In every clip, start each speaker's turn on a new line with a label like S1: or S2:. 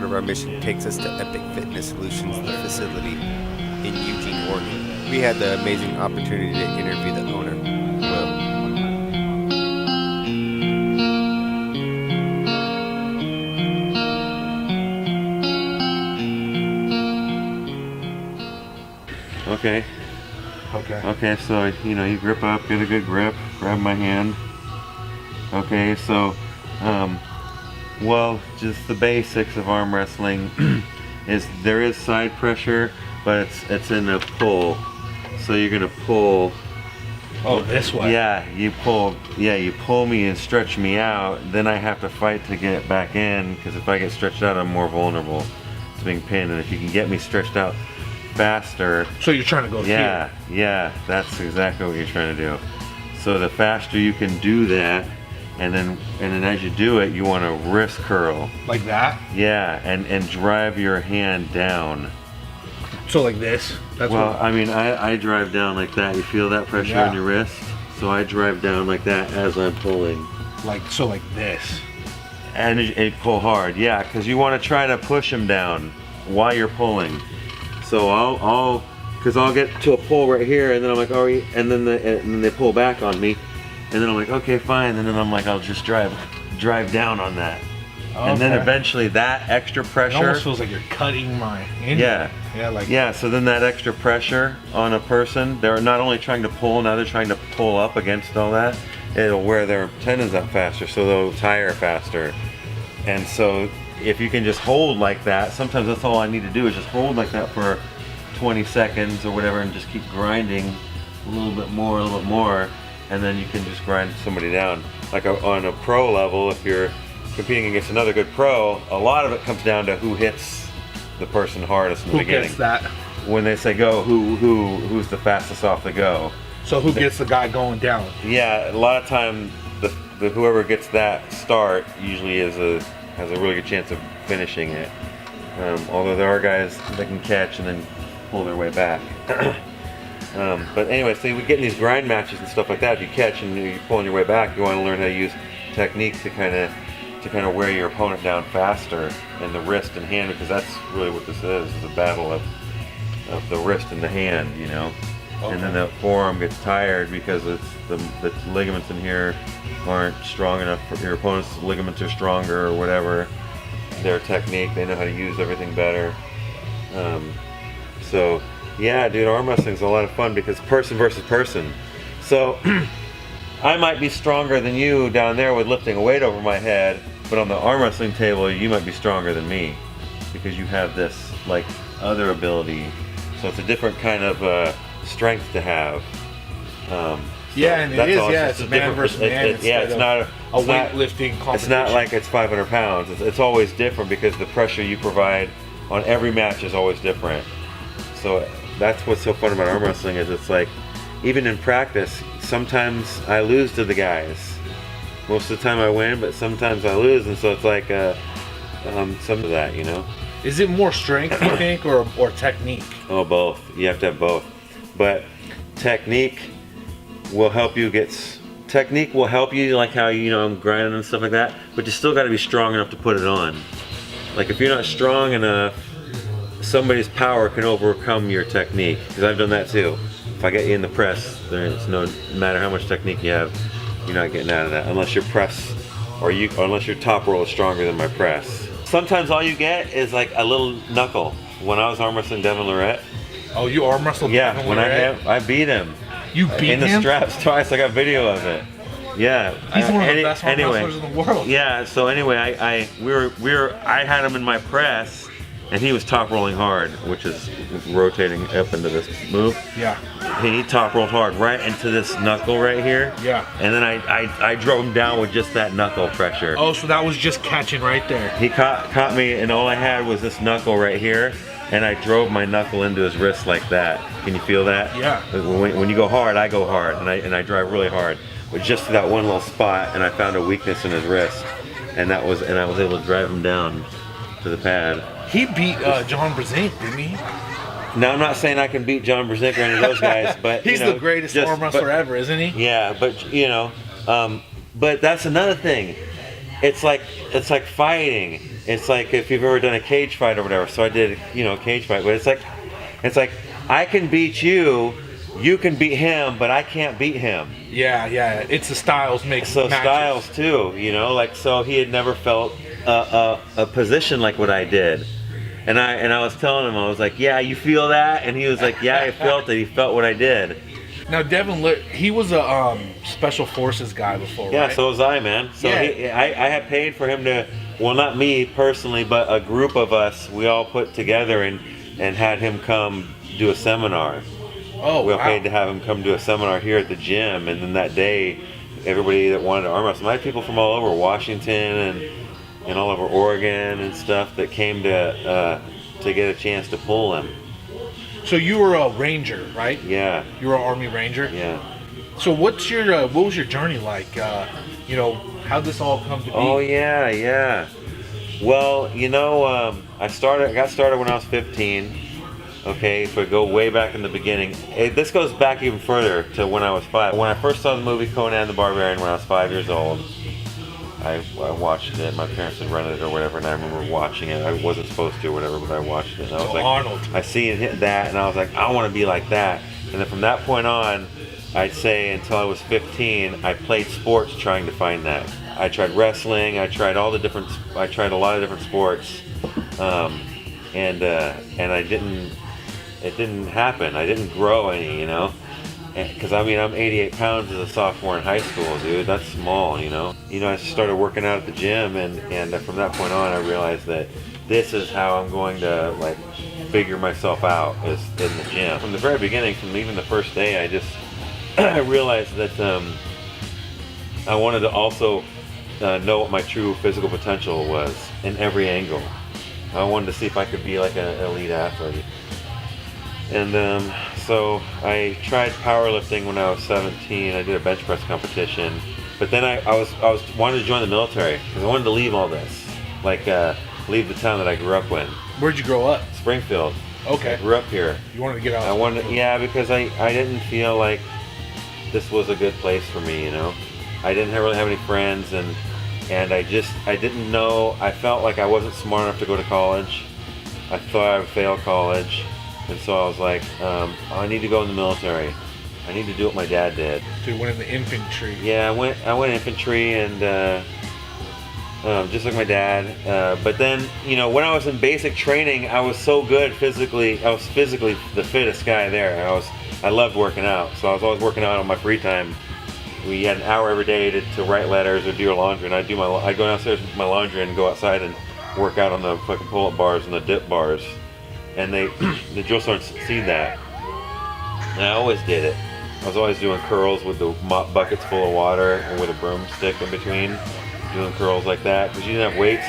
S1: part of our mission takes us to Epic Fitness Solutions, the facility in Eugene, Oregon. We had the amazing opportunity to interview the owner, Will.
S2: Okay. Okay, so, you grip up, get a good grip, grab my hand. Okay, so, well, just the basics of arm wrestling is there is side pressure, but it's in a pull. So you're gonna pull.
S3: Oh, this way.
S2: Yeah, you pull me and stretch me out. Then I have to fight to get back in, because if I get stretched out, I'm more vulnerable to being pinned. And if you can get me stretched out faster.
S3: So you're trying to go here.
S2: Yeah, that's exactly what you're trying to do. So the faster you can do that, and then as you do it, you want to wrist curl.
S3: Like that?
S2: Yeah, and drive your hand down.
S3: So like this? That's
S2: well, I mean, I drive down like that. You feel that pressure on your wrist? So I drive down like that as I'm pulling.
S3: Like this.
S2: And you pull hard, yeah, because you want to try to push him down while you're pulling. So I'll get to a pull right here, and then I'm like, oh, and then they pull back on me, and then I'm like, okay, fine, and then I'm like, I'll just drive down on that, and then eventually that extra pressure.
S3: It almost feels like you're cutting my injury.
S2: Yeah. So then that extra pressure on a person, they're not only trying to pull, now they're trying to pull up against all that. It'll wear their tendons up faster, so they'll tire faster, and so. If you can just hold like that, sometimes that's all I need to do is just hold like that for 20 seconds or whatever, and just keep grinding a little bit more, and then you can just grind somebody down. Like on a pro level, if you're competing against another good pro, a lot of it comes down to who hits the person hardest in the beginning.
S3: Who gets that?
S2: When they say go, who's the fastest off the go?
S3: So who gets the guy going down?
S2: Yeah, a lot of time the whoever gets that start usually has a really good chance of finishing it. Although there are guys that can catch and then pull their way back. But anyway, so we get in these grind matches and stuff like that. If you catch and you're pulling your way back, you want to learn how to use technique to kind of wear your opponent down faster, and the wrist and hand, because that's really what this is a battle of the wrist and the hand, Okay. And then the forearm gets tired because the ligaments in here aren't strong enough for your opponent's ligaments are stronger or whatever. Their technique, they know how to use everything better. So yeah, dude, arm wrestling is a lot of fun because person versus person. So I might be stronger than you down there with lifting a weight over my head, but on the arm wrestling table, you might be stronger than me because you have this like other ability. So it's a different kind of strength to have.
S3: It's man versus man.
S2: It's not
S3: a weightlifting competition.
S2: It's not like it's 500 pounds. It's always different because the pressure you provide on every match is always different. So that's what's so fun about arm wrestling is it's like, even in practice, sometimes I lose to the guys. Most of the time I win, but sometimes I lose, and so it's like some of that,
S3: Is it more strength, you think, or technique?
S2: Oh, both. You have to have both. But technique will help you like how I'm grinding and stuff like that, but you still got to be strong enough to put it on. Like if you're not strong enough, somebody's power can overcome your technique, because I've done that too. If I get you in the press, there's no matter how much technique you have, you're not getting out of that unless your press unless your top roll is stronger than my press. Sometimes all you get is like a little knuckle. When I was arm wrestling Devin Lorette.
S3: Oh, you arm wrestled Devin Lorette?
S2: I beat him.
S3: You beat him?
S2: In the straps twice. I got video of it. Yeah.
S3: He's one of the best arm wrestlers in the world.
S2: Yeah. So anyway, I had him in my press, and he was top rolling hard, which is rotating up into this move.
S3: Yeah.
S2: And he top rolled hard right into this knuckle right here.
S3: Yeah.
S2: And then I drove him down with just that knuckle pressure.
S3: Oh, so that was just catching right there.
S2: He caught me, and all I had was this knuckle right here. And I drove my knuckle into his wrist like that. Can you feel that?
S3: Yeah.
S2: When you go hard, I go hard, and I drive really hard. But just to that one little spot, and I found a weakness in his wrist, and I was able to drive him down to the pad.
S3: He beat John Brzezinski, didn't he?
S2: Now I'm not saying I can beat John Brzezinski or any of those guys, but
S3: he's the greatest arm wrestler ever, isn't he?
S2: Yeah, but but that's another thing. it's like fighting. It's like if you've ever done a cage fight or whatever. So I did, a cage fight, but it's like I can beat you, you can beat him, but I can't beat him.
S3: Yeah. It's the styles make
S2: So
S3: matches.
S2: styles too, so he had never felt a position like what I did. And I was telling him, I was like, yeah, you feel that? And he was like, yeah, I felt it. He felt what I did.
S3: Now, Devin, he was a special forces guy before,
S2: Yeah,
S3: right?
S2: so was I, man. So
S3: Yeah.
S2: I had paid for him to, well, not me personally, but a group of us, we all put together and had him come do a seminar.
S3: Oh,
S2: We all
S3: wow.
S2: paid to have him come do a seminar here at the gym. And then that day, everybody that wanted to arm wrestle, I had people from all over Washington and all over Oregon and stuff that came to get a chance to pull him.
S3: So you were a ranger, right?
S2: Yeah,
S3: You were an Army Ranger?
S2: yeah.
S3: So what was your journey like? How'd this all come to be?
S2: Oh yeah. Well, I got started when I was 15. Okay, if we go way back in the beginning, this goes back even further to when I was 5. When I first saw the movie Conan the Barbarian when I was 5 years old, I watched it. My parents had rented it or whatever, and I remember watching it. I wasn't supposed to or whatever, but I watched it. And I was like,
S3: Arnold.
S2: I see it hit that, and I was like, I want to be like that. And then from that point on, I'd say until I was 15, I played sports trying to find that. I tried wrestling. I tried a lot of different sports, and I didn't. It didn't happen. I didn't grow any, because I'm 88 pounds as a sophomore in high school, dude. That's small, I started working out at the gym, and from that point on, I realized that this is how I'm going to figure myself out, is in the gym. From the very beginning, from even the first day, I realized that I wanted to also know what my true physical potential was in every angle. I wanted to see if I could be like an elite athlete. And so I tried powerlifting when I was 17. I did a bench press competition, but then I was wanted to join the military because I wanted to leave all this, leave the town that I grew up in.
S3: Where'd you grow up?
S2: Springfield.
S3: Okay.
S2: I grew up here.
S3: You wanted to get out.
S2: Because I didn't feel like this was a good place for me. I didn't really have any friends, and I didn't know. I felt like I wasn't smart enough to go to college. I thought I would fail college. And so I was like, I need to go in the military. I need to do what my dad did.
S3: So you went in the infantry.
S2: Yeah, I went infantry and just like my dad. But then, when I was in basic training, I was so good physically. I was physically the fittest guy there. I loved working out, so I was always working out on my free time. We had an hour every day to write letters or do your laundry, and I'd go downstairs with my laundry and go outside and work out on the fucking pull-up bars and the dip bars. And the drill sergeants see that. And I always did it. I was always doing curls with the mop buckets full of water and with a broomstick in between, doing curls like that because you didn't have weights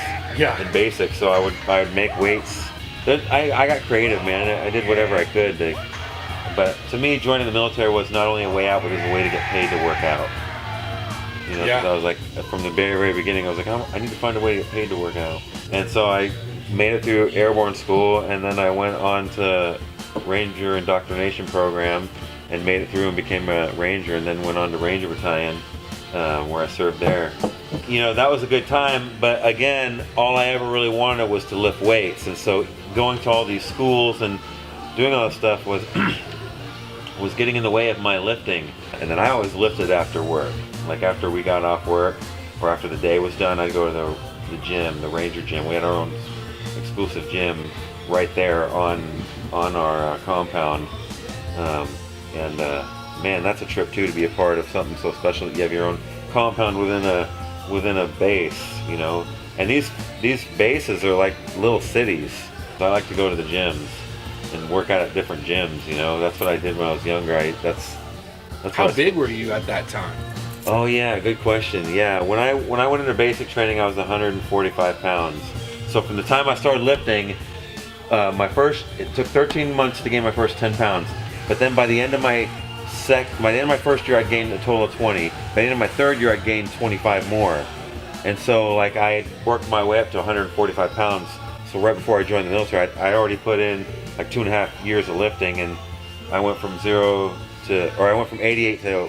S2: in basic. So I would make weights. I got creative, man. I did whatever I could. But to me, joining the military was not only a way out, but it was a way to get paid to work out. 'Cause I was like, from the very, very beginning, I was like, I need to find a way to get paid to work out. And so I made it through airborne school, and then I went on to Ranger indoctrination program and made it through and became a Ranger, and then went on to Ranger Battalion where I served there. That was a good time, but again, all I ever really wanted was to lift weights, and so going to all these schools and doing all this stuff was was getting in the way of my lifting. And then I always lifted after work, like after we got off work or after the day was done. I'd go to the gym, the Ranger gym. We had our own exclusive gym right there on our compound, man, that's a trip too, to be a part of something so special that you have your own compound within a base, and these bases are like little cities. So I like to go to the gyms and work out at different gyms. That's what I did when I was younger. That's
S3: How big were you at that time?
S2: Oh yeah, good question. Yeah, when I went into basic training, I was 145 pounds. So from the time I started lifting, it took 13 months to gain my first 10 pounds. But then by the end of my first year, I'd gained a total of 20. By the end of my third year, I'd gained 25 more. And so I had worked my way up to 145 pounds. So right before I joined the military, I already put in like 2.5 years of lifting, and I went from 88 to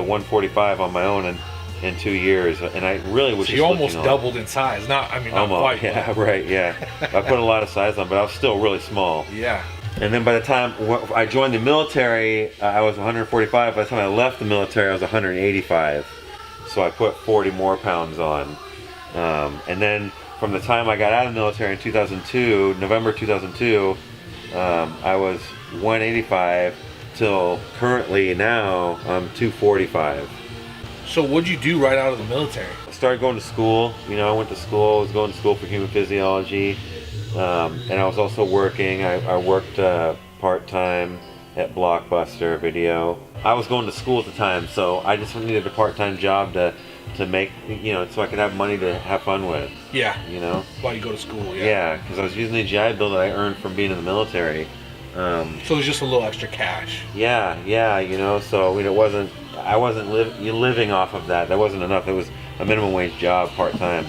S2: 145 on my own, and in 2 years, and I really was
S3: So
S2: just
S3: you almost
S2: looking on-
S3: doubled in size. Not
S2: Almost,
S3: quite.
S2: yeah, right, yeah. I put a lot of size on, but I was still really small.
S3: But yeah.
S2: And then by the time I joined the military, I was 145. By the time I left the military, I was 185. So I put 40 more pounds on. And then from the time I got out of the military in 2002, November 2002, I was 185 till currently now I'm 245.
S3: So what'd you do right out of the military?
S2: I started going to school. You know, I went to school. I was going to school for human physiology. And I was also working. I worked part-time at Blockbuster Video. I was going to school at the time, so I just needed a part-time job to make, you know, so I could have money to have fun with.
S3: Yeah.
S2: You know?
S3: While you go to school, yeah.
S2: Yeah, because I was using the GI Bill that I earned from being in the military.
S3: So it was just a little extra cash.
S2: Yeah, you know, so I wasn't living off of that. That wasn't enough. It was a minimum wage job, part-time.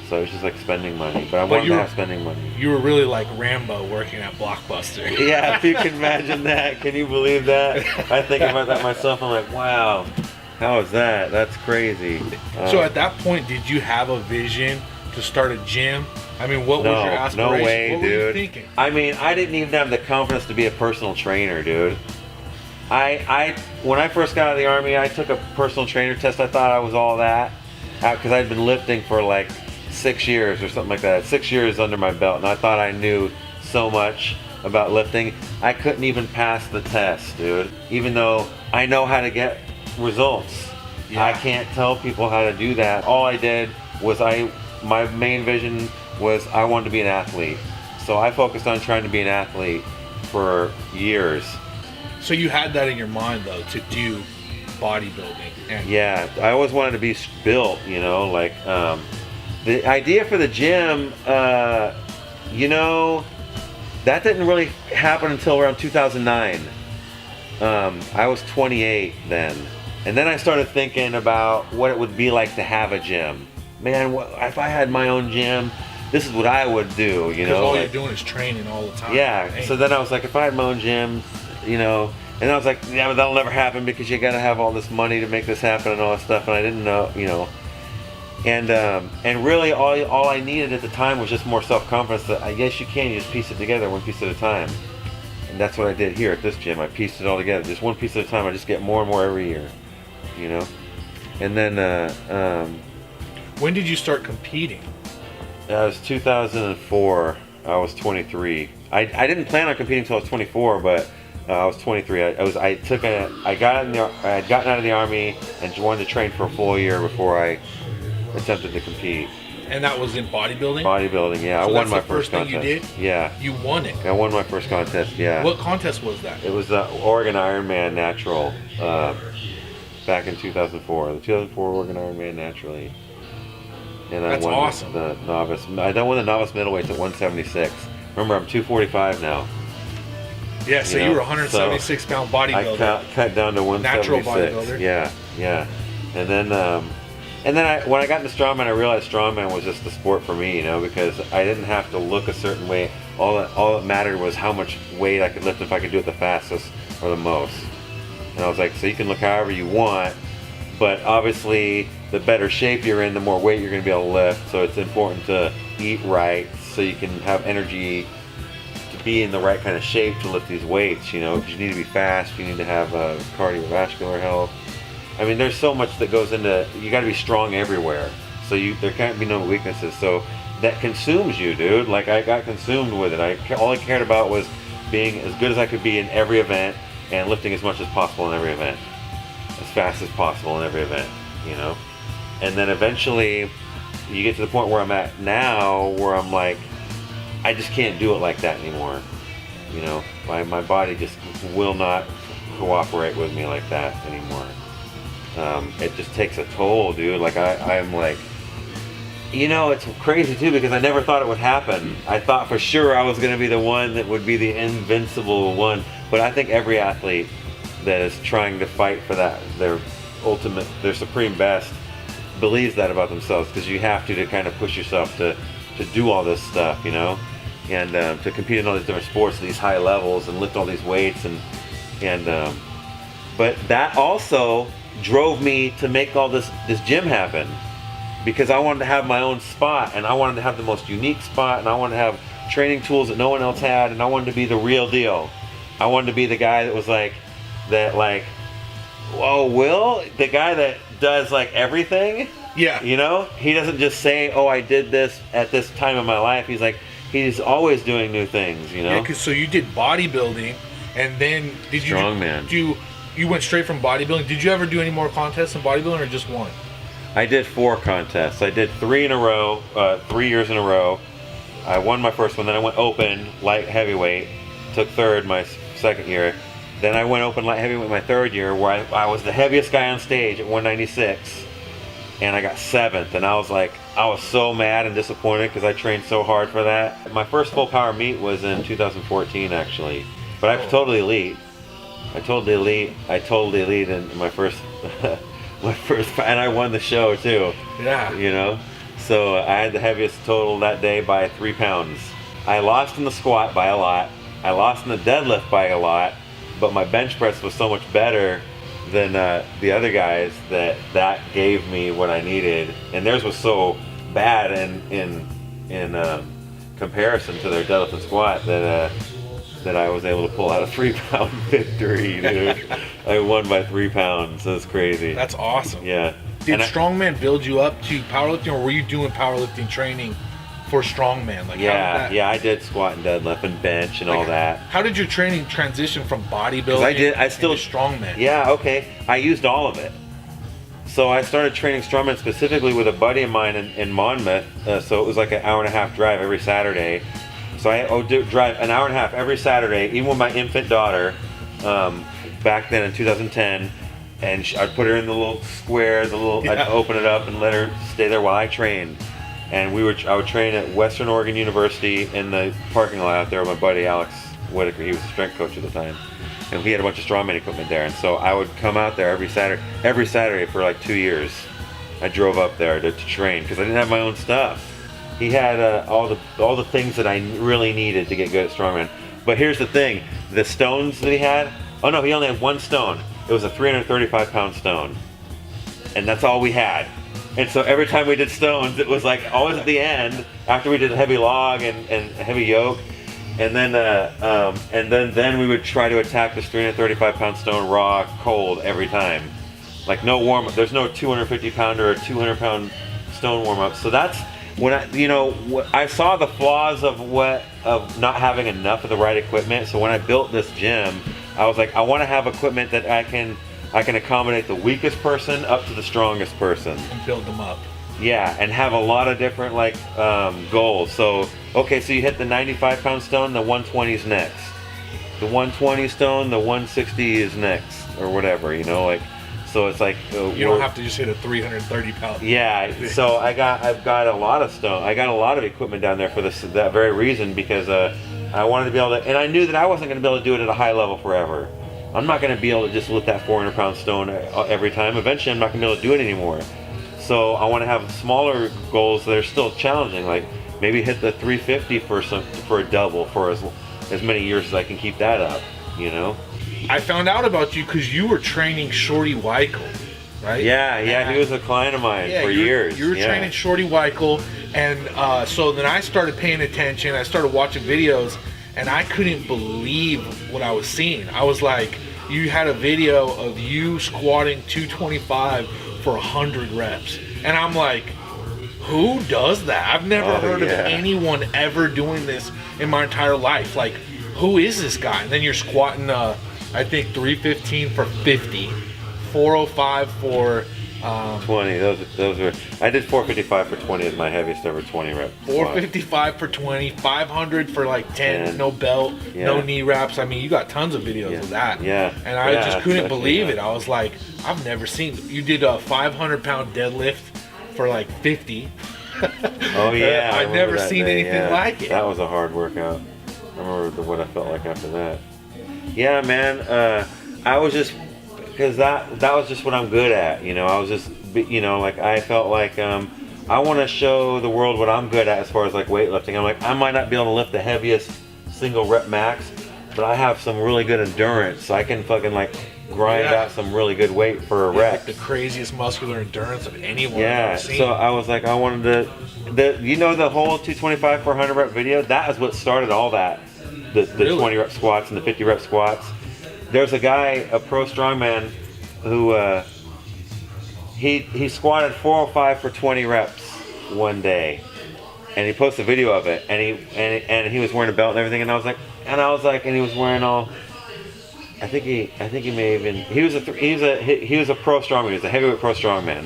S2: So it was just like spending money, but I wanted to have spending money.
S3: You were really like Rambo working at Blockbuster.
S2: Yeah, if you can imagine that. Can you believe that? I think about that myself. I'm like, wow, how is that? That's crazy.
S3: So at that point, did you have a vision to start a gym? I mean, what was your aspiration?
S2: No way,
S3: what
S2: dude.
S3: were you thinking?
S2: I mean, I didn't even have the confidence to be a personal trainer, dude. When I first got out of the Army, I took a personal trainer test. I thought I was all that because I'd been lifting for like 6 years or something like that. 6 years under my belt, and I thought I knew so much about lifting. I couldn't even pass the test, dude. Even though I know how to get results.
S3: Yeah.
S2: I can't tell people how to do that. All I did was my main vision was I wanted to be an athlete. So I focused on trying to be an athlete for years.
S3: So you had that in your mind though, to do bodybuilding. And
S2: Yeah, I always wanted to be built, you know, like the idea for the gym, you know, that didn't really happen until around 2009. I was 28 then. And then I started thinking about what it would be like to have a gym. Man, if I had my own gym, this is what I would do, you know.
S3: all
S2: like,
S3: you're doing is training all the time.
S2: Yeah,
S3: Dang.
S2: so then I was like, if I had my own gym, you know, and I was like, yeah, but that'll never happen because you gotta have all this money to make this happen and all that stuff, and I didn't know, you know. And really all I needed at the time was just more self-confidence that I guess you can, you just piece it together one piece at a time. And that's what I did here at this gym. I pieced it all together, just one piece at a time. I just get more and more every year, you know. And then
S3: When did you start competing?
S2: that was 2004. I was 23. I didn't plan on competing until I was 24, but I was 23. I had gotten out of the Army and wanted to train for a full year before I attempted to compete.
S3: And that was in bodybuilding?
S2: Bodybuilding, yeah.
S3: So
S2: I won
S3: that's
S2: my
S3: the first thing
S2: contest.
S3: you did?
S2: Yeah.
S3: You won it.
S2: I won my first contest, yeah.
S3: What contest was that?
S2: It was the Oregon Ironman Natural back in 2004. The 2004 Oregon Ironman Naturally. And I
S3: That's
S2: won
S3: awesome.
S2: the novice. I don't win the novice middleweights at 176. Remember, I'm 245 now.
S3: Yeah, so you were a 176 pound bodybuilder.
S2: I cut down to 176.
S3: Natural bodybuilder.
S2: Yeah. And then when I got into strongman, I realized strongman was just the sport for me, you know, because I didn't have to look a certain way. All that mattered was how much weight I could lift, if I could do it the fastest or the most. And I was like, so you can look however you want, but obviously the better shape you're in, the more weight you're going to be able to lift. So it's important to eat right so you can have energy to be in the right kind of shape to lift these weights, you know, because you need to be fast, you need to have cardiovascular health. I mean, there's so much that goes into, you got to be strong everywhere. So there can't be no weaknesses. So that consumes you, dude. Like, I got consumed with it. All I cared about was being as good as I could be in every event and lifting as much as possible in every event, as fast as possible in every event, you know. And then eventually you get to the point where I'm at now, where I'm like, I just can't do it like that anymore. You know, my body just will not cooperate with me like that anymore. It just takes a toll, dude. Like I'm like, you know, it's crazy too, because I never thought it would happen. I thought for sure I was going to be the one that would be the invincible one. But I think every athlete that is trying to fight for that, their supreme best, believes that about themselves, because you have to kind of push yourself to do all this stuff, you know, and to compete in all these different sports at these high levels and lift all these weights and but that also drove me to make all this gym happen, because I wanted to have my own spot, and I wanted to have the most unique spot, and I wanted to have training tools that no one else had, and I wanted to be the real deal. I wanted to be the guy that was like, whoa, Will, the guy that does like everything.
S3: Yeah.
S2: You know, he doesn't just say, oh, I did this at this time in my life. He's like, he's always doing new things, you know?
S3: Yeah, so you did bodybuilding, and then did you...
S2: Strongman.
S3: You went straight from bodybuilding. Did you ever do any more contests in bodybuilding, or just one?
S2: I did 4 contests. I did 3 in a row, 3 years in a row. I won my first one, then I went open, light heavyweight, took 3rd my second year. Then I went open light heavyweight my 3rd year, where I was the heaviest guy on stage at 196. And I got 7th, and I was so mad and disappointed because I trained so hard for that. My first full power meet was in 2014, actually, but I'm totally elite. I totally elite in my first, and I won the show too.
S3: Yeah.
S2: You know, so I had the heaviest total that day by 3 pounds. I lost in the squat by a lot. I lost in the deadlift by a lot, but my bench press was so much better than the other guys that gave me what I needed, and theirs was so bad in comparison to their deadlift and squat that I was able to pull out a 3-pound victory, dude. I won by 3 pounds. That's crazy.
S3: That's awesome.
S2: Yeah.
S3: Did strongman build you up to powerlifting, or were you doing powerlifting training for strongman? Like,
S2: yeah, I did squat and deadlift and bench and all that.
S3: How did your training transition from bodybuilding
S2: I still
S3: into strongman?
S2: Yeah, okay. I used all of it. So I started training strongman specifically with a buddy of mine in Monmouth. So it was like an hour-and-a-half drive every Saturday. So I would drive an hour and a half every Saturday, even with my infant daughter, back then in 2010. And I'd put her in the little square, I'd open it up and let her stay there while I trained. And I would train at Western Oregon University in the parking lot out there with my buddy Alex Whitaker. He was the strength coach at the time, and he had a bunch of strongman equipment there. And so I would come out there every Saturday for like 2 years. I drove up there to train because I didn't have my own stuff. He had all the things that I really needed to get good at strongman. But here's the thing: the stones that he had. Oh no, he only had 1 stone. It was a 335-pound stone, and that's all we had. And so every time we did stones, it was like always at the end after we did a heavy log and heavy yoke, and then we would try to attack this 335-pound stone raw, cold every time. Like no warm up. There's no 250-pounder or 200-pound stone warm up. So that's when I saw the flaws of not having enough of the right equipment. So when I built this gym, I was like, I want to have equipment that I can accommodate the weakest person up to the strongest person.
S3: And build them up.
S2: Yeah, and have a lot of different goals. So, okay, so you hit the 95-pound stone, the 120 is next. The 120 stone, the 160 is next, or whatever, So it's like
S3: you don't have to just hit a 330-pound.
S2: Yeah, so I've got a lot of stone. I got a lot of equipment down there for that very reason, because I wanted to be able to, and I knew that I wasn't going to be able to do it at a high level forever. I'm not going to be able to just lift that 400-pound stone every time. Eventually, I'm not going to be able to do it anymore. So I want to have smaller goals that are still challenging, like maybe hit the 350 for a double for as many years as I can keep that up.
S3: I found out about you because you were training Shorty Weichel, right?
S2: Yeah, he was a client of mine for years.
S3: You were training Shorty Weichel, and so then I started paying attention. I started watching videos, and I couldn't believe what I was seeing. I was like, you had a video of you squatting 225 for 100 reps, and I'm like, who does that? I've never heard of anyone ever doing this in my entire life. Like, who is this guy? And then you're squatting, I think 315 for 50, 405 for
S2: 20. Those were. I did 455 for 20 as my heaviest ever 20 rep.
S3: 455 for 20, 500 for like 10, no belt, no knee wraps. I mean, you got tons of videos of that.
S2: Yeah.
S3: And I just couldn't believe it. I was like, I've never seen. You did a 500-pound deadlift for like 50.
S2: Oh yeah.
S3: I've never seen anything like it.
S2: That was a hard workout. I remember what I felt like after that. Yeah, man. I was just, because that was just what I'm good at. I was just, like I felt like I want to show the world what I'm good at as far as like weightlifting. I'm like, I might not be able to lift the heaviest single rep max, but I have some really good endurance. So I can fucking like grind out some really good weight for a rep.
S3: The craziest muscular endurance of anyone I've
S2: Yeah,
S3: ever seen.
S2: so I was like, I wanted to, the whole 225 for 100 rep video, that is what started all that. The
S3: Really?
S2: 20 rep squats and the 50 rep squats. There's a guy, a pro strongman, who he squatted 405 for 20 reps one day, and he posted a video of it, and he was wearing a belt and everything, and I was like, and he was wearing all. I think he may even he was a pro strongman. He was a heavyweight pro strongman.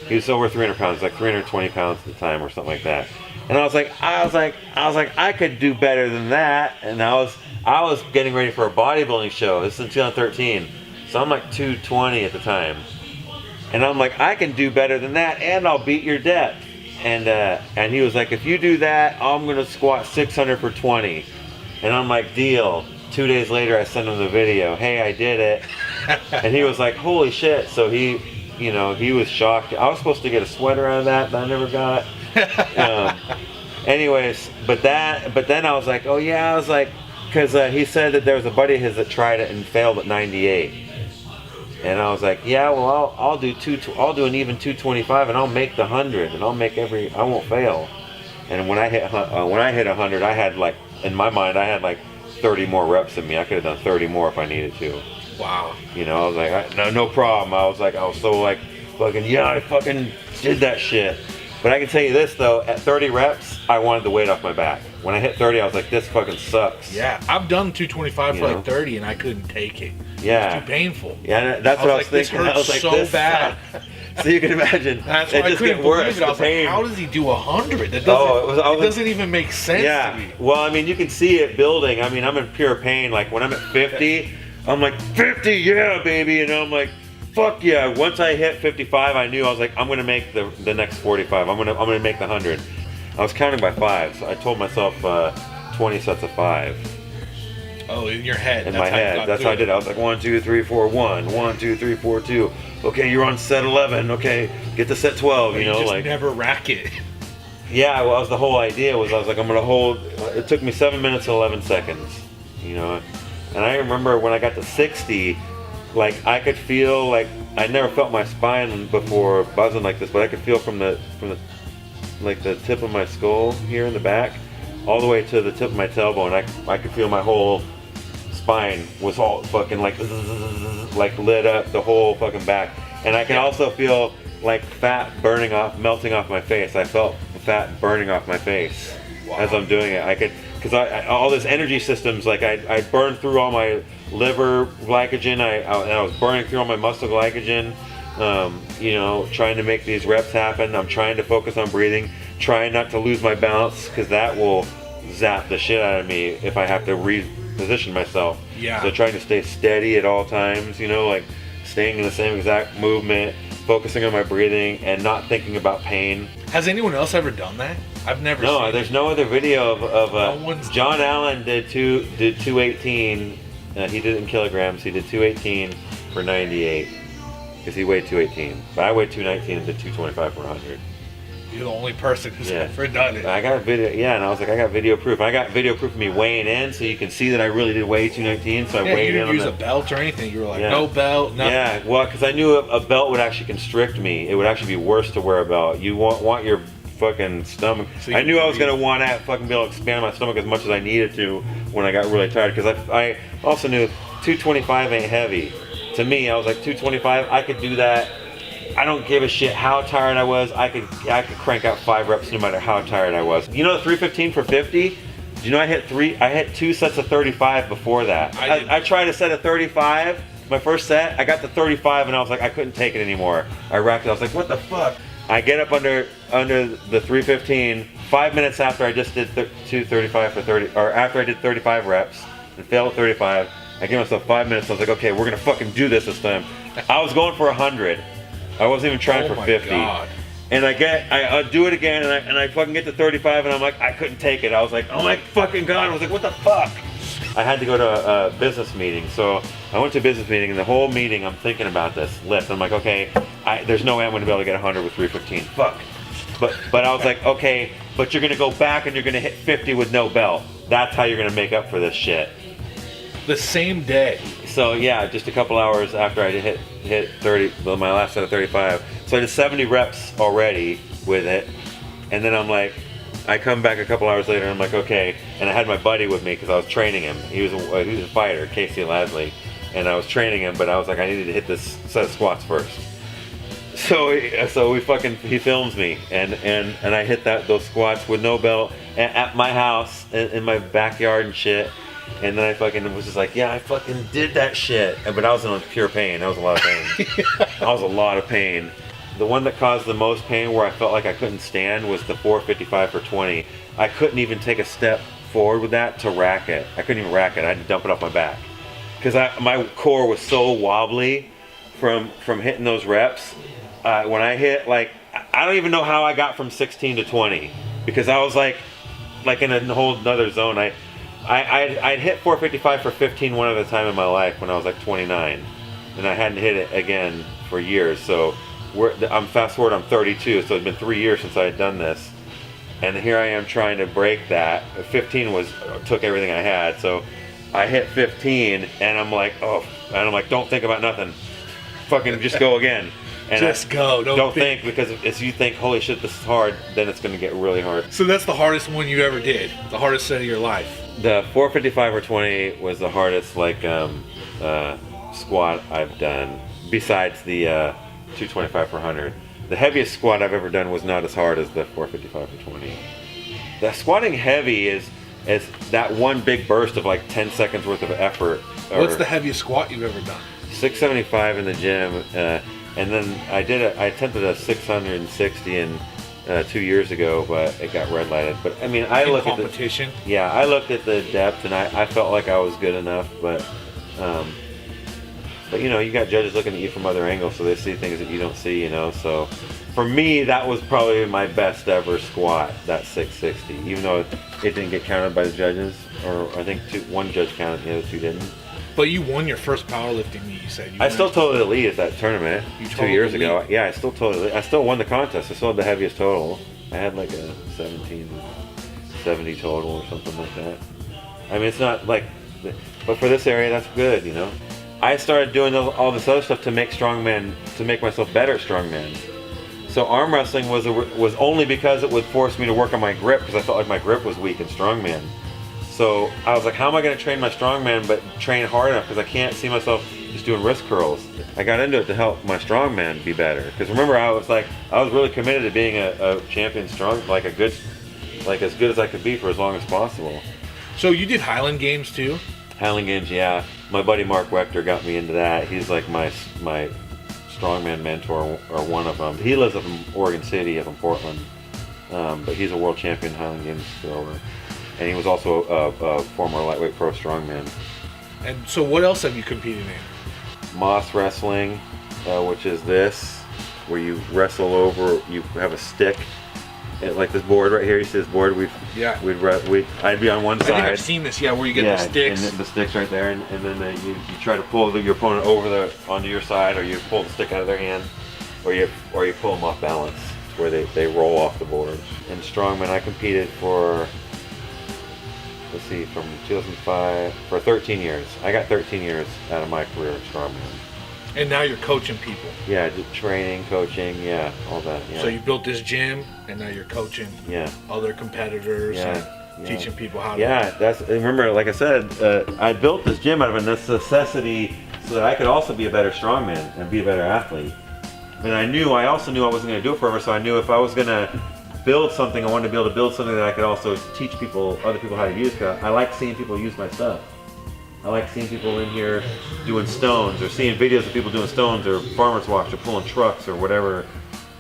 S2: He was over 300 pounds, like 320 pounds at the time or something like that. And I was like, I could do better than that. And I was getting ready for a bodybuilding show. This is in 2013, so I'm like 220 at the time. And I'm like, I can do better than that, and I'll beat your depth. And he was like, if you do that, I'm gonna squat 600 for 20. And I'm like, deal. 2 days later, I sent him the video. Hey, I did it. And he was like, holy shit. So he was shocked. I was supposed to get a sweater out of that I never got. Anyways, but then I was like, oh yeah, I was like, because he said that there was a buddy of his that tried it and failed at 98. And I was like, yeah, well, I'll do an even 225, and I'll make the 100, and I won't fail. And when I hit 100, I had like, in my mind, I had like 30 more reps in me. I could have done 30 more if I needed to.
S3: Wow.
S2: I was like, no problem. I was so like, fucking, yeah, I fucking did that shit. But I can tell you this though, at 30 reps, I wanted the weight off my back. When I hit 30, I was like, this fucking sucks.
S3: Yeah, I've done 225 for like 30, and I couldn't take it.
S2: Yeah.
S3: It was too painful.
S2: Yeah, that's what I was thinking.
S3: This hurts
S2: I was like,
S3: so
S2: this
S3: bad.
S2: sucks. So you can imagine.
S3: That's
S2: it
S3: why I
S2: just
S3: couldn't
S2: get
S3: believe
S2: worse.
S3: it. I was
S2: The pain.
S3: like, how does he do 100? That doesn't even make sense to me.
S2: Well, I mean, you can see it building. I mean, I'm in pure pain. Like when I'm at 50, I'm like, 50, yeah, baby. And I'm like, fuck yeah. Once I hit 55, I knew I was like, I'm gonna make the next 45. I'm gonna make the 100. I was counting by 5, so I told myself 20 sets of 5.
S3: Oh, in your head.
S2: In my head. That's how I did it. I was like 1, 2, 3, 4, 1. 1, 2, 3, 4, 2. Okay, you're on set 11. Okay, get to set 12.
S3: You just never rack it.
S2: Yeah, well, that was the whole idea. I was like, I'm gonna hold. It took me 7 minutes and 11 seconds. And I remember when I got to 60, like I could feel like I never felt my spine before buzzing like this, but I could feel from the like the tip of my skull here in the back, all the way to the tip of my tailbone. I could feel my whole spine was all fucking like lit up, the whole fucking back. And I can also feel like fat melting off my face. I felt fat burning off my face as I'm doing it. I could, because all this energy systems, like I burned through all my liver glycogen, and I was burning through all my muscle glycogen, trying to make these reps happen. I'm trying to focus on breathing, trying not to lose my balance, because that will zap the shit out of me if I have to reposition myself.
S3: Yeah.
S2: So trying to stay steady at all times, like staying in the same exact movement, focusing on my breathing, and not thinking about pain.
S3: Has anyone else ever done that? I've never seen
S2: No, there's no other video of
S3: No
S2: John Allen did 218. He did it in kilograms. He did 218 for 98 because he weighed 218. But I weighed 219 and did 225 for 100.
S3: You're the only person who's ever done it.
S2: I got a video, and I was like, I got video proof. I got video proof of me weighing in, so you can see that I really did weigh 219. So I weighed
S3: you
S2: in.
S3: didn't use a belt or anything. You were like, no belt, nothing.
S2: Yeah, well, because I knew a belt would actually constrict me. It would actually be worse to wear a belt. You want your fucking stomach. So I knew I was gonna want to fucking be able to expand my stomach as much as I needed to when I got really tired. Because I also knew 225 ain't heavy. To me, I was like 225. I could do that. I don't give a shit how tired I was. I could crank out 5 reps no matter how tired I was. You know the 315 for 50? Do you know I hit 2 sets of 35 before that. I tried a set of 35. My first set, I got to 35 and I was like, I couldn't take it anymore. I racked it. I was like, what the fuck? I get up under the 315 5 minutes after I just did 235 for 30, or after I did 35 reps and failed at 35. I gave myself 5 minutes. I was like, okay, we're gonna fucking do this time. I was going for 100. I wasn't even trying for 50.
S3: God.
S2: And I do it again, and I fucking get to 35, and I'm like, I couldn't take it. I was like, oh my fucking God. I was like, what the fuck? I had to go to a business meeting. So I went to a business meeting, and the whole meeting I'm thinking about this lift. I'm like, okay, there's no way I'm going to be able to get 100 with 315. Fuck. But I was like, okay, but you're going to go back and you're going to hit 50 with no belt. That's how you're going to make up for this shit.
S3: The same day.
S2: So yeah, just a couple hours after I hit 30, my last set of 35. So I did 70 reps already with it, and then I'm like, I come back a couple hours later and I'm like, okay, and I had my buddy with me because I was training him. He was a fighter, Casey Lasley, and I was training him, but I was like, I needed to hit this set of squats first. So he films me, and I hit those squats with no belt at my house in my backyard and shit. And then I fucking was just like, yeah, I fucking did that shit. But I was in pure pain. That was a lot of pain. That was a lot of pain. The one that caused the most pain, where I felt like I couldn't stand, was the 455 for 20. I couldn't even take a step forward with that to rack it. I couldn't even rack it. I had to dump it off my back because my core was so wobbly from hitting those reps. When I hit, like, I don't even know how I got from 16 to 20, because I was like in a whole other zone. I'd hit 455 for 15 one other time in my life when I was like 29, and I hadn't hit it again for years. So I'm fast forward, I'm 32, so it's been 3 years since I had done this, and here I am trying to break that. 15 took everything I had, so I hit 15, and I'm like, don't think about nothing, fucking just go again. And
S3: just go.
S2: Don't think, because if you think, holy shit, this is hard, then it's going to get really hard.
S3: So that's the hardest one you ever did, the hardest set of your life.
S2: The 455 or 20 was the hardest squat I've done, besides the 225 per 100. The heaviest squat I've ever done was not as hard as the 455 for 20. The squatting heavy is that one big burst of like 10 seconds worth of effort.
S3: What's the heaviest squat you've ever done?
S2: 675 in the gym. And then I attempted a 660 2 years ago, but it got red lighted. But I mean, I looked at
S3: competition.
S2: I looked at the depth, and I felt like I was good enough. But you know, you got judges looking at you from other angles, so they see things that you don't see. You know, so for me, that was probably my best ever squat. That 660, even though it didn't get counted by the judges, or I think one judge counted, the other two didn't.
S3: But you won your first powerlifting meet, you said.
S2: I still totally lead at that tournament 2 years ago. Yeah, I still won the contest. I still had the heaviest total. I had like a 1770 total or something like that. I mean, it's not like, but for this area, that's good, you know. I started doing all this other stuff to make myself better at strongman. So arm wrestling was only because it would force me to work on my grip, because I felt like my grip was weak in strongman. So I was like, how am I going to train my strongman but train hard enough, because I can't see myself just doing wrist curls. I got into it to help my strongman be better, because remember, I was really committed to being a champion as good as I could be for as long as possible.
S3: So you did Highland Games too?
S2: Highland Games, yeah. My buddy Mark Wechter got me into that. He's like my strongman mentor, or one of them. He lives up in Oregon City, up in Portland, but he's a world champion Highland Games thrower. And he was also a former lightweight pro strongman. And
S3: so what else have you competed in?
S2: Moss wrestling, which is this, where you wrestle over, you have a stick, like this board right here. You see this board? I'd be on one side.
S3: I think I've seen this, where you get the sticks.
S2: And the sticks right there, and then you try to pull your opponent onto your side, or you pull the stick out of their hand, or you pull them off balance, where they roll off the board. In strongman, I competed for, from 2005 for 13 years. I got 13 years out of my career in strongman.
S3: And now you're coaching people.
S2: Yeah, training, coaching, all that. Yeah.
S3: So you built this gym, and now you're coaching other competitors and teaching people how to.
S2: Yeah, remember, like I said, I built this gym out of a necessity so that I could also be a better strongman and be a better athlete. And I also knew I wasn't going to do it forever, so I knew if I was going to build something, I wanted to be able to build something that I could also teach other people how to use. Cause I like seeing people use my stuff. I like seeing people in here doing stones, or seeing videos of people doing stones, or farmer's walks, or pulling trucks, or whatever.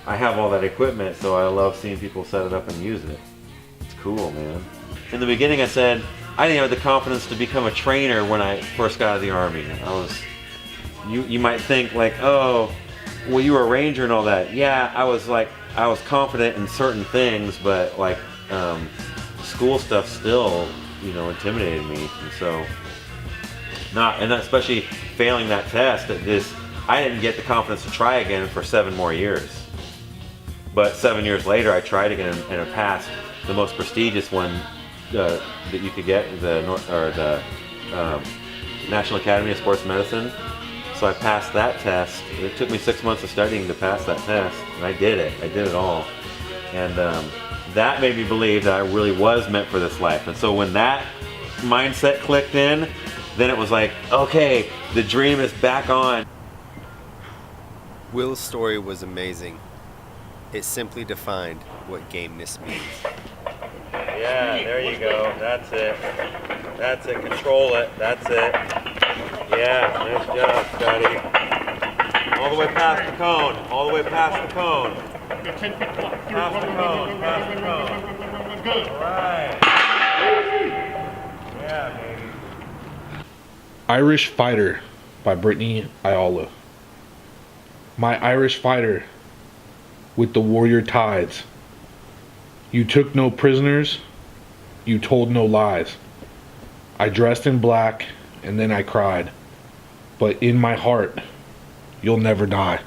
S2: I have all that equipment, so I love seeing people set it up and use it. It's cool, man. In the beginning, I said I didn't have the confidence to become a trainer when I first got out of the Army. You might think like, oh, well, you were a ranger and all that. Yeah, I was confident in certain things, but like school stuff still, intimidated me, and so. Especially failing that test, I didn't get the confidence to try again for 7 more years. But 7 years later, I tried again, and I passed the most prestigious one that you could get, the National Academy of Sports Medicine. So I passed that test. It took me 6 months of studying to pass that test, and I did it. I did it all. And that made me believe that I really was meant for this life. And so when that mindset clicked in, then it was like, okay, the dream is back on.
S1: Will's story was amazing. It simply defined what gameness means.
S2: Yeah, there you go. That's it. That's it. Control it. That's it. Yeah, nice job, Scotty. All the way past the cone. All the way past the cone. Past the cone. Past the cone. Good. All right. Yeah, baby.
S3: Irish Fighter by Brittany Ayala. My Irish fighter with the warrior tides. You took no prisoners, you told no lies. I dressed in black and then I cried. But in my heart, you'll never die.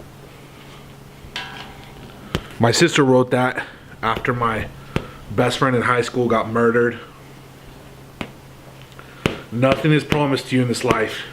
S3: My sister wrote that after my best friend in high school got murdered. Nothing is promised to you in this life.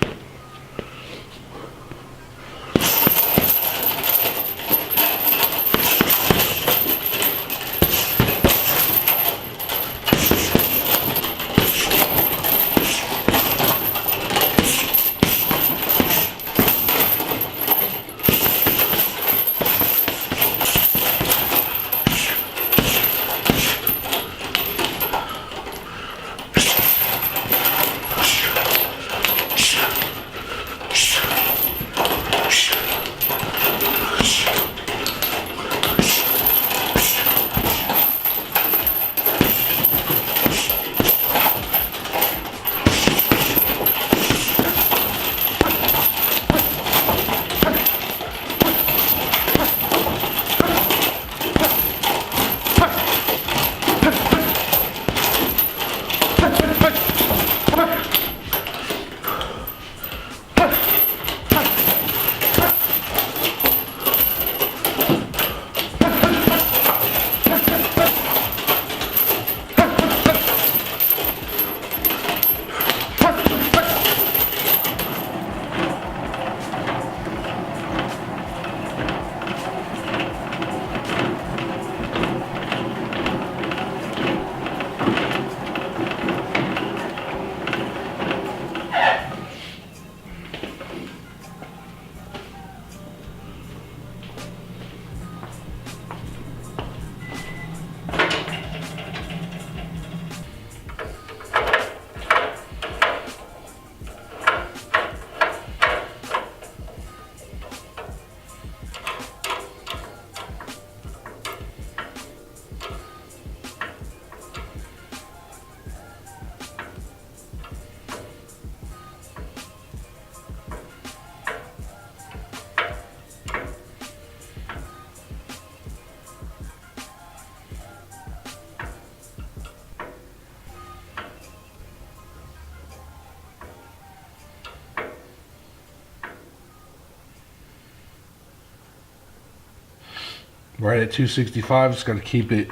S3: Right at 265, just gotta keep it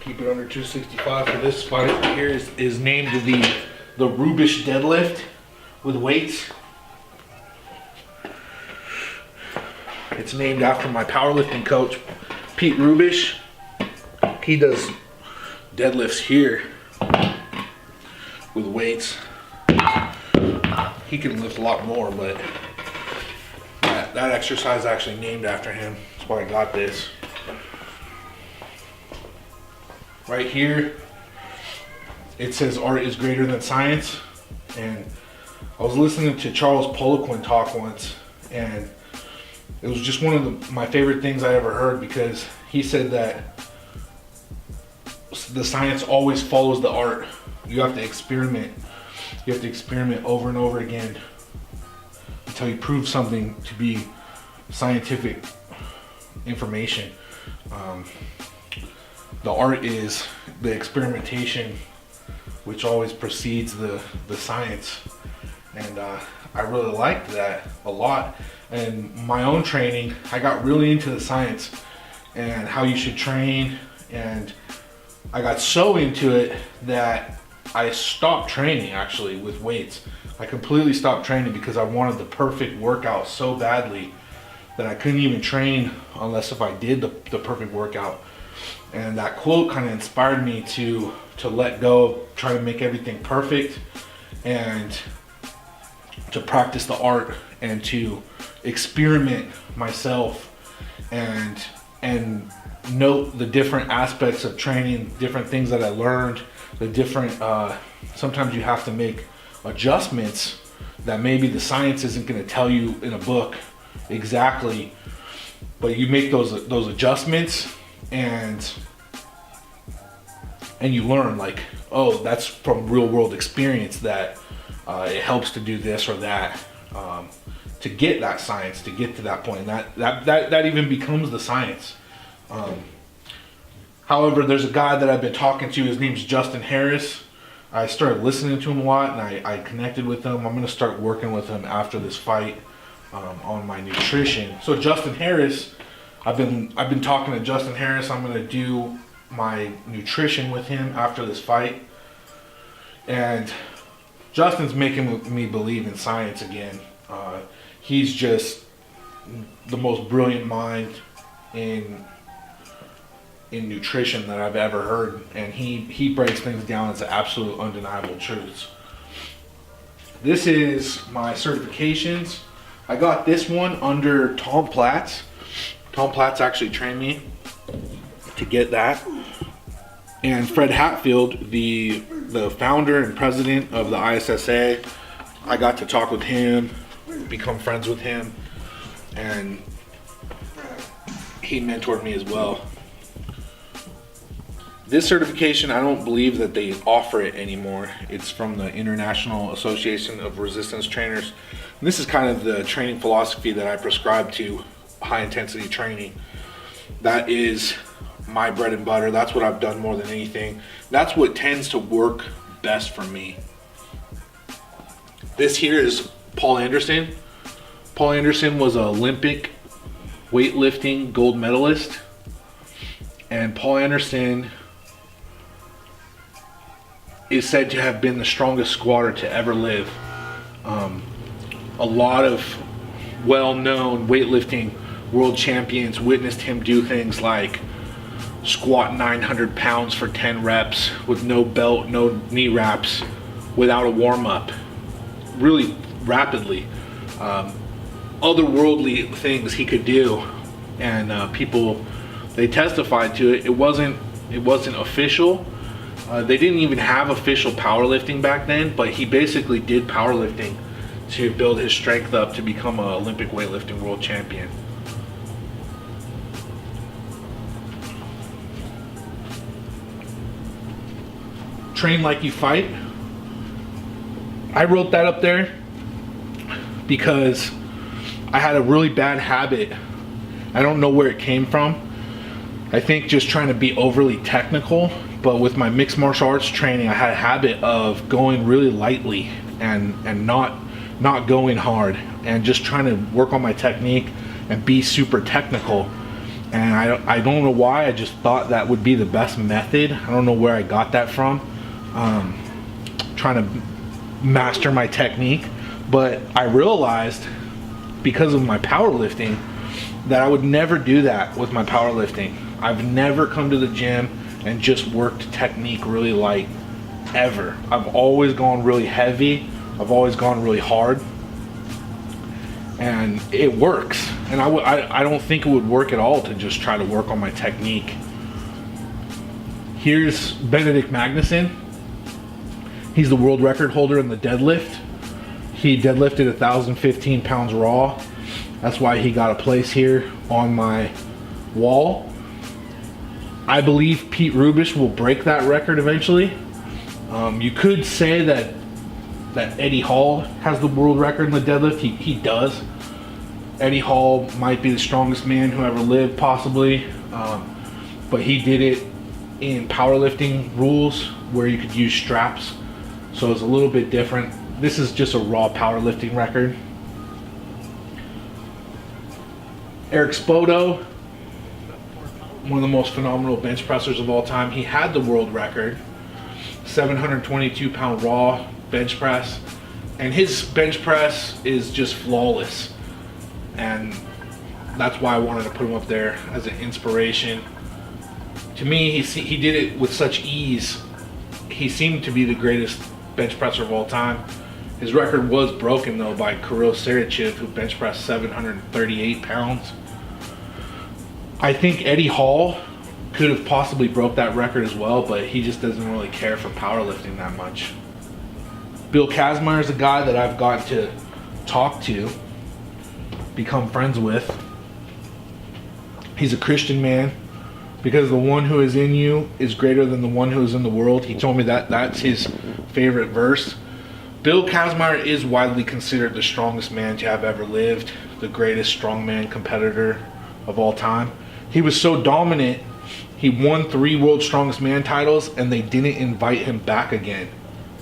S3: under 265 for this spot right here is named the Rubish deadlift with weights. It's named after my powerlifting coach, Pete Rubish. He does deadlifts here with weights. He can lift a lot more, but that exercise is actually named after him. That's why I got this. Right here, it says art is greater than science. And I was listening to Charles Poliquin talk once, and it was just one of my favorite things I ever heard, because he said that the science always follows the art. You have to experiment. You have to experiment over and over again until you prove something to be scientific information. The art is the experimentation, which always precedes the science. And I really liked that a lot. And my own training, I got really into the science and how you should train. And I got so into it that I stopped training actually with weights. I completely stopped training because I wanted the perfect workout so badly that I couldn't even train unless if I did the perfect workout. And that quote kind of inspired me to let go of trying to make everything perfect and to practice the art and to experiment myself and note the different aspects of training, different things that I learned, the different sometimes you have to make adjustments that maybe the science isn't going to tell you in a book exactly, but you make those adjustments and you learn, like, oh, that's from real world experience that it helps to do this or that to get that science, to get to that point. And that even becomes the science. However, there's a guy that I've been talking to. His name's Justin Harris. I started listening to him a lot, and I connected with him. I'm going to start working with him after this fight on my nutrition. So Justin Harris, I've been talking to Justin Harris. I'm going to do my nutrition with him after this fight, and Justin's making me believe in science again. He's just the most brilliant mind in nutrition that I've ever heard, and he breaks things down into absolute undeniable truths. This is my certifications. I got this one under Tom Platz. Tom Platz actually trained me to get that. And Fred Hatfield, the founder and president of the ISSA, I got to talk with him, become friends with him, and he mentored me as well. This certification, I don't believe that they offer it anymore. It's from the International Association of Resistance Trainers. And this is kind of the training philosophy that I prescribe to, high intensity training. That is my bread and butter. That's what I've done more than anything. That's what tends to work best for me. This here is Paul Anderson. Paul Anderson was an Olympic weightlifting gold medalist. And Paul Anderson is said to have been the strongest squatter to ever live. A lot of well-known weightlifting world champions witnessed him do things like squat 900 pounds for 10 reps with no belt, no knee wraps, without a warm-up, really rapidly. Otherworldly things he could do, and people, they testified to it. It wasn't official. They didn't even have official powerlifting back then, but he basically did powerlifting to build his strength up to become an Olympic weightlifting world champion. Train like you fight. I wrote that up there because I had a really bad habit. I don't know where it came from. I think just trying to be overly technical, but with my mixed martial arts training, I had a habit of going really lightly and not going hard, and just trying to work on my technique and be super technical. And I don't know why, I just thought that would be the best method. I don't know where I got that from, trying to master my technique. But I realized, because of my powerlifting, that I would never do that with my powerlifting. I've never come to the gym and just worked technique really light, ever. I've always gone really heavy. I've always gone really hard, and it works. And I don't think it would work at all to just try to work on my technique. Here's Benedict Magnuson. He's the world record holder in the deadlift. He deadlifted 1,015 pounds raw. That's why he got a place here on my wall. I believe Pete Rubish will break that record eventually. You could say that Eddie Hall has the world record in the deadlift. He does. Eddie Hall might be the strongest man who ever lived, possibly. But he did it in powerlifting rules where you could use straps. So it's a little bit different. This is just a raw powerlifting record. Eric Spoto, one of the most phenomenal bench pressers of all time. He had the world record. 722 pound raw bench press, and his bench press is just flawless, and that's why I wanted to put him up there as an inspiration. To me, he did it with such ease. He seemed to be the greatest bench presser of all time. His record was broken though by Kirill Sarachev, who bench pressed 738 pounds. I think Eddie Hall could have possibly broke that record as well, but he just doesn't really care for powerlifting that much. Bill Kazmaier is a guy that I've got to talk to, become friends with. He's a Christian man, because the one who is in you is greater than the one who is in the world. He told me that that's his favorite verse. Bill Kazmaier is widely considered the strongest man to have ever lived, the greatest strongman competitor of all time. He was so dominant, he won 3 World's Strongest Man titles, and they didn't invite him back again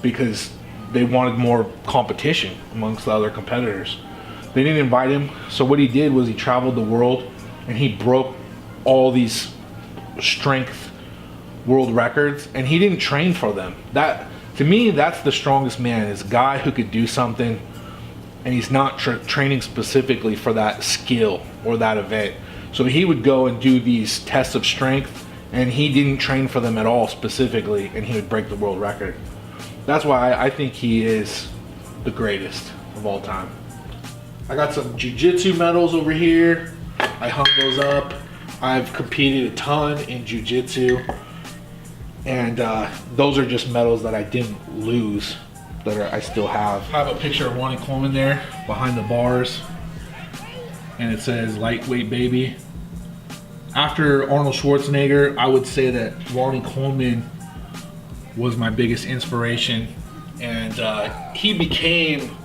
S3: because they wanted more competition amongst the other competitors. They didn't invite him, so what he did was he traveled the world and he broke all these strength world records, and he didn't train for them. That, to me, that's the strongest man, is a guy who could do something and he's not training specifically for that skill or that event. So he would go and do these tests of strength, and he didn't train for them at all specifically, and he would break the world record. That's why I think he is the greatest of all time. I got some jiu-jitsu medals over here. I hung those up. I've competed a ton in jiu-jitsu, and those are just medals that I didn't lose, that I still have. I have a picture of Ronnie Coleman there behind the bars, and it says lightweight baby. After Arnold Schwarzenegger, I would say that Ronnie Coleman was my biggest inspiration, and he became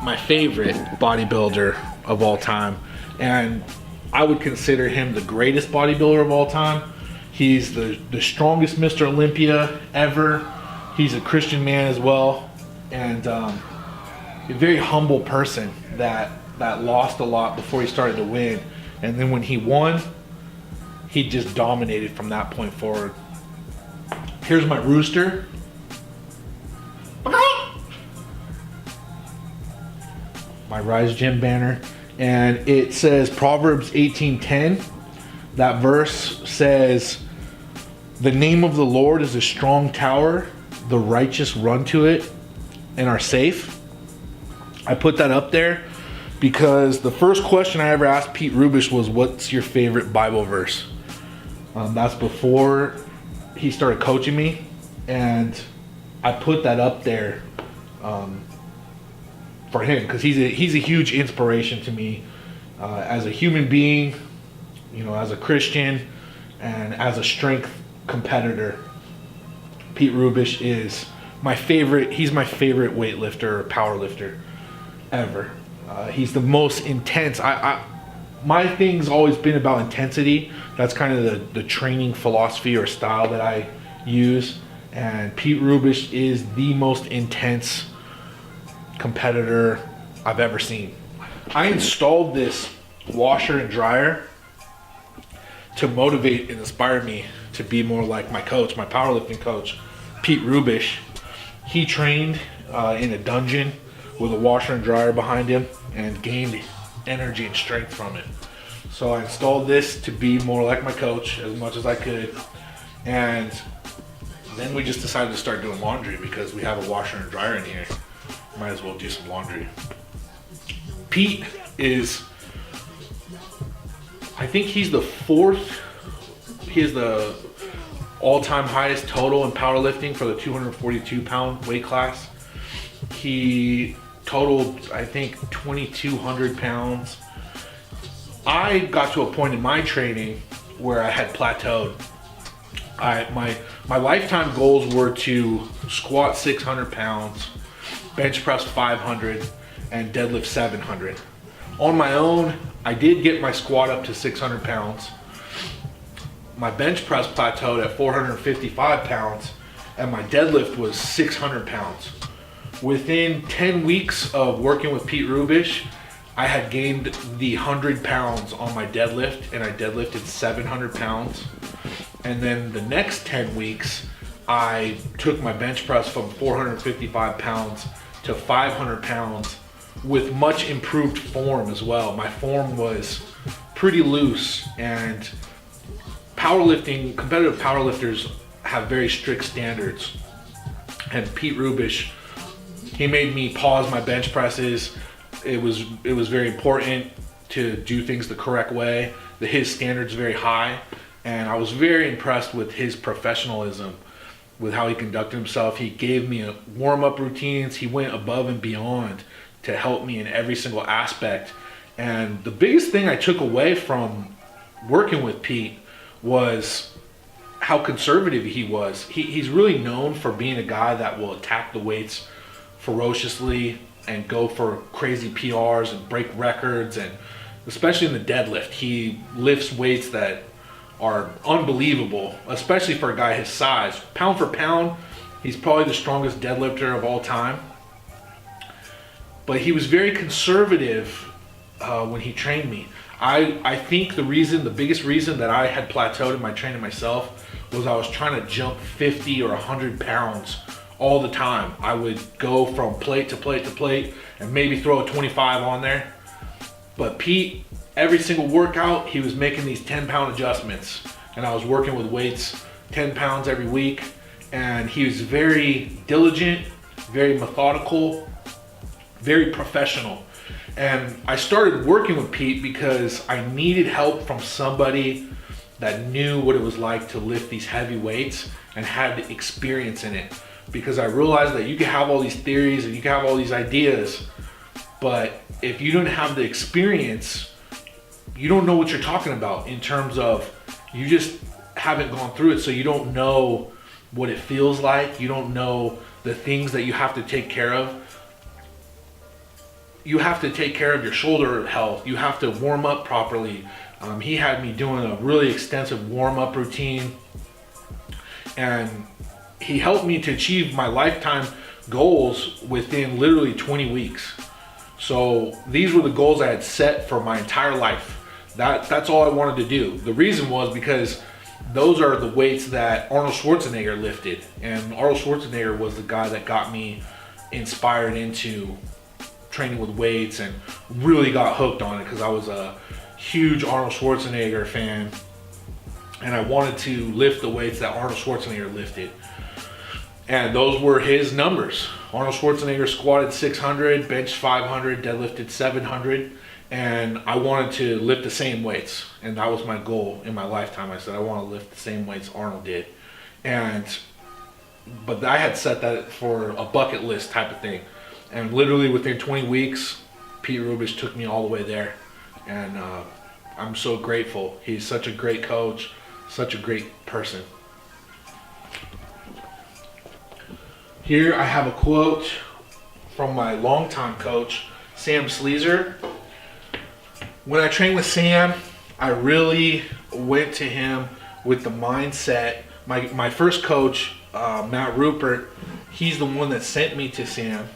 S3: my favorite bodybuilder of all time, and I would consider him the greatest bodybuilder of all time. He's the strongest Mr. Olympia ever. He's a Christian man as well, and a very humble person that lost a lot before he started to win, and then when he won, he just dominated from that point forward. Here's my rooster. My Rise Gym banner, and it says Proverbs 18:10. That verse says, "The name of the Lord is a strong tower, the righteous run to it and are safe." I put that up there because the first question I ever asked Pete Rubish was, "What's your favorite Bible verse?" That's before he started coaching me, and I put that up there for him because he's a huge inspiration to me as a human being, as a Christian, and as a strength competitor. Pete Rubish is my favorite. He's my favorite weightlifter or powerlifter ever. He's the most intense. My thing's always been about intensity. That's kind of the training philosophy or style that I use. And Pete Rubish is the most intense competitor I've ever seen. I installed this washer and dryer to motivate and inspire me to be more like my coach, my powerlifting coach, Pete Rubish. He trained in a dungeon with a washer and dryer behind him and gained energy and strength from it. So I installed this to be more like my coach as much as I could, and then we just decided to start doing laundry because we have a washer and dryer in here. Might as well do some laundry. Pete is, I think he's the fourth, he is the all-time highest total in powerlifting for the 242 pound weight class. He totaled, I think, 2,200 pounds. I got to a point in my training where I had plateaued. My lifetime goals were to squat 600 pounds, bench press 500, and deadlift 700. On my own, I did get my squat up to 600 pounds. My bench press plateaued at 455 pounds, and my deadlift was 600 pounds. Within 10 weeks of working with Pete Rubish, I had gained the 100 pounds on my deadlift, and I deadlifted 700 pounds. And then the next 10 weeks, I took my bench press from 455 pounds to 500 pounds with much improved form as well. My form was pretty loose, and powerlifting, competitive powerlifters have very strict standards. And Pete Rubish, he made me pause my bench presses. It was very important to do things the correct way. His standards very high, and I was very impressed with his professionalism, with how he conducted himself. He gave me warm-up routines. He went above and beyond to help me in every single aspect. And the biggest thing I took away from working with Pete was how conservative he was. He's really known for being a guy that will attack the weights ferociously and go for crazy PRs and break records, and especially in the deadlift. He lifts weights that are unbelievable, especially for a guy his size. Pound for pound, he's probably the strongest deadlifter of all time. But he was very conservative when he trained me. I think the biggest reason that I had plateaued in my training myself was I was trying to jump 50 or 100 pounds all the time. I would go from plate to plate to plate and maybe throw a 25 on there. But Pete, every single workout, he was making these 10-pound adjustments. And I was working with weights 10 pounds every week. And he was very diligent, very methodical, very professional. And I started working with Pete because I needed help from somebody that knew what it was like to lift these heavy weights and had experience in it. Because I realized that you can have all these theories and you can have all these ideas, but if you don't have the experience, you don't know what you're talking about, in terms of you just haven't gone through it, so you don't know what it feels like. You don't know the things that you have to take care of. You have to take care of your shoulder health. You have to warm up properly. He had me doing a really extensive warm-up routine, and he helped me to achieve my lifetime goals within literally 20 weeks. So these were the goals I had set for my entire life. That's all I wanted to do. The reason was because those are the weights that Arnold Schwarzenegger lifted, and Arnold Schwarzenegger was the guy that got me inspired into training with weights and really got hooked on it, because I was a huge Arnold Schwarzenegger fan, and I wanted to lift the weights that Arnold Schwarzenegger lifted. And those were his numbers. Arnold Schwarzenegger squatted 600, benched 500, deadlifted 700, and I wanted to lift the same weights. And that was my goal in my lifetime. I said, I want to lift the same weights Arnold did. But I had set that for a bucket list type of thing. And literally within 20 weeks, Pete Rubish took me all the way there. And I'm so grateful. He's such a great coach, such a great person. Here I have a quote from my longtime coach, Sam Sleezer. When I trained with Sam, I really went to him with the mindset. My first coach, Matt Rupert, he's the one that sent me to Sam.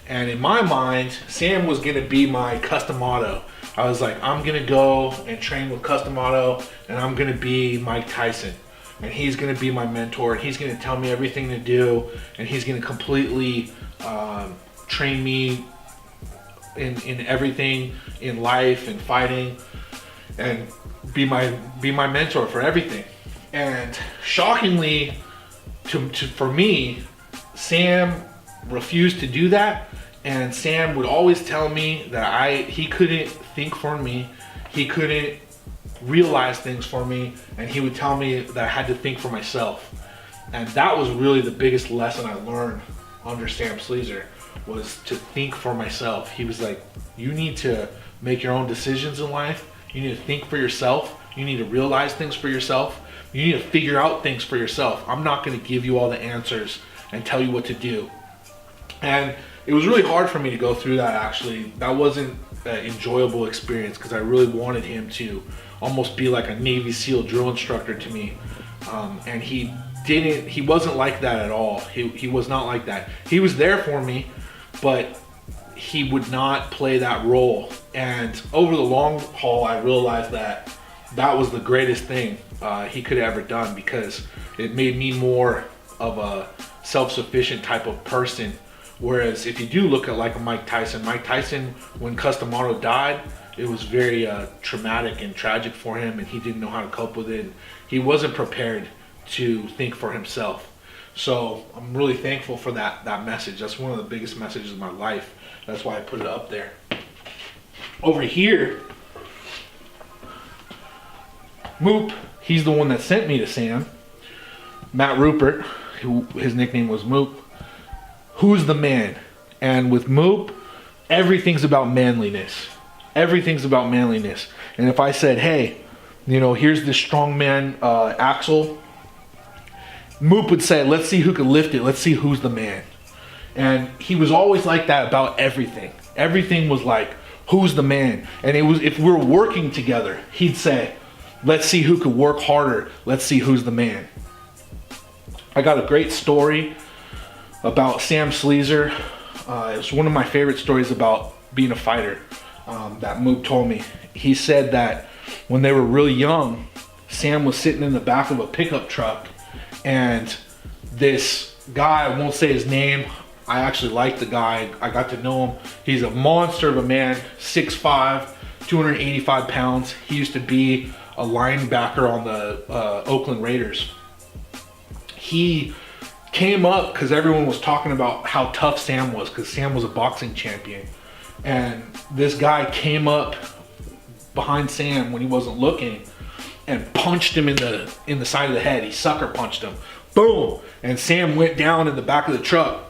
S3: And in my mind, Sam was going to be my custom auto. I was like, I'm going to go and train with custom auto, and I'm going to be Mike Tyson. And he's going to be my mentor, and he's going to tell me everything to do, and he's going to completely train me in everything in life and fighting, and be my mentor for everything. And shockingly, for me, Sam refused to do that. And Sam would always tell me that he couldn't think for me, he couldn't realize things for me, and he would tell me that I had to think for myself. And that was really the biggest lesson I learned under Sam Sleezer, was to think for myself. He was like, you need to make your own decisions in life, you need to think for yourself, you need to realize things for yourself, you need to figure out things for yourself. I'm not going to give you all the answers and tell you what to do. And it was really hard for me to go through that, actually. That wasn't an enjoyable experience, because I really wanted him to almost be like a Navy SEAL drill instructor to me. And he wasn't like that at all. He was not like that. He was there for me, but he would not play that role. And over the long haul, I realized that that was the greatest thing he could have ever done, because it made me more of a self-sufficient type of person. Whereas if you do look at like a Mike Tyson, when Customato died, it was very traumatic and tragic for him, and he didn't know how to cope with it. He wasn't prepared to think for himself. So I'm really thankful for that message. That's one of the biggest messages of my life. That's why I put it up there. Over here, Moop, he's the one that sent me to Sam. Matt Rupert, who his nickname was Moop. Who's the man? And with Moop, everything's about manliness. Everything's about manliness. And if I said, hey, you know, here's this strong man axle, Moop would say, let's see who can lift it. Let's see who's the man. And he was always like that about everything. Everything was like, who's the man? And it was, if we were working together, he'd say, let's see who could work harder. Let's see who's the man. I got a great story about Sam Sleezer. It's one of my favorite stories about being a fighter that Moop told me. He said that when they were really young, Sam was sitting in the back of a pickup truck, and this guy, I won't say his name, I actually like the guy, I got to know him. He's a monster of a man, 6'5", 285 pounds. He used to be a linebacker on the Oakland Raiders. He came up because everyone was talking about how tough Sam was, because Sam was a boxing champion. And this guy came up behind Sam when he wasn't looking and punched him in the side of the head. He sucker punched him. Boom! And Sam went down in the back of the truck.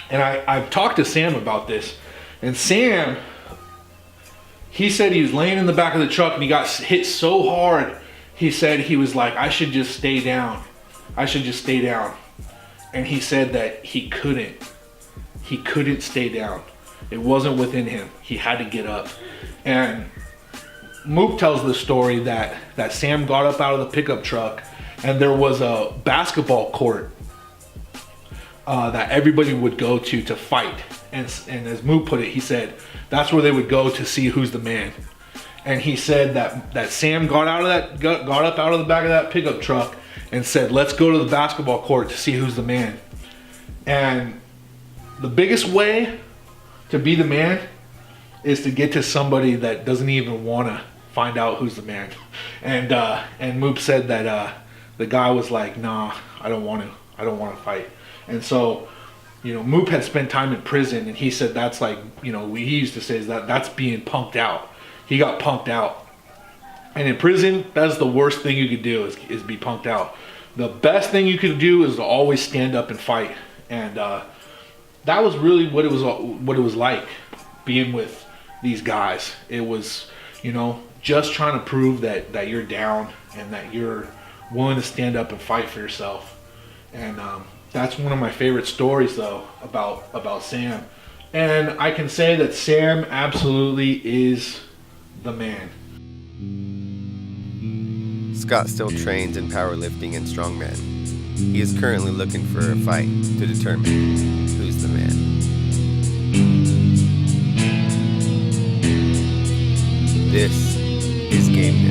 S3: And I've talked to Sam about this. And Sam, he said he was laying in the back of the truck and he got hit so hard, he said he was like, I should just stay down. I should just stay down. And he said that he couldn't. He couldn't stay down. It wasn't within him. He had to get up. And Moop tells the story that Sam got up out of the pickup truck and there was a basketball court that everybody would go to fight. And as Moop put it, he said that's where they would go to see who's the man. And he said that Sam got up out of the back of that pickup truck and said, let's go to the basketball court to see who's the man. And the biggest way to be the man is to get to somebody that doesn't even want to find out who's the man. And Moop said that the guy was like, nah, I don't want to fight. And so, you know, Moop had spent time in prison, and he said that's like, you know, he used to say is that's being punked out. He got punked out. And in prison, that's the worst thing you could do is be punked out. The best thing you could do is to always stand up and fight. And that was really what it was like being with these guys. It was, you know, just trying to prove that you're down and that you're willing to stand up and fight for yourself. And that's one of my favorite stories, though, about Sam. And I can say that Sam absolutely is the man.
S1: Scott still trains in powerlifting and strongman. He is currently looking for a fight to determine who's the man. This is Gameness.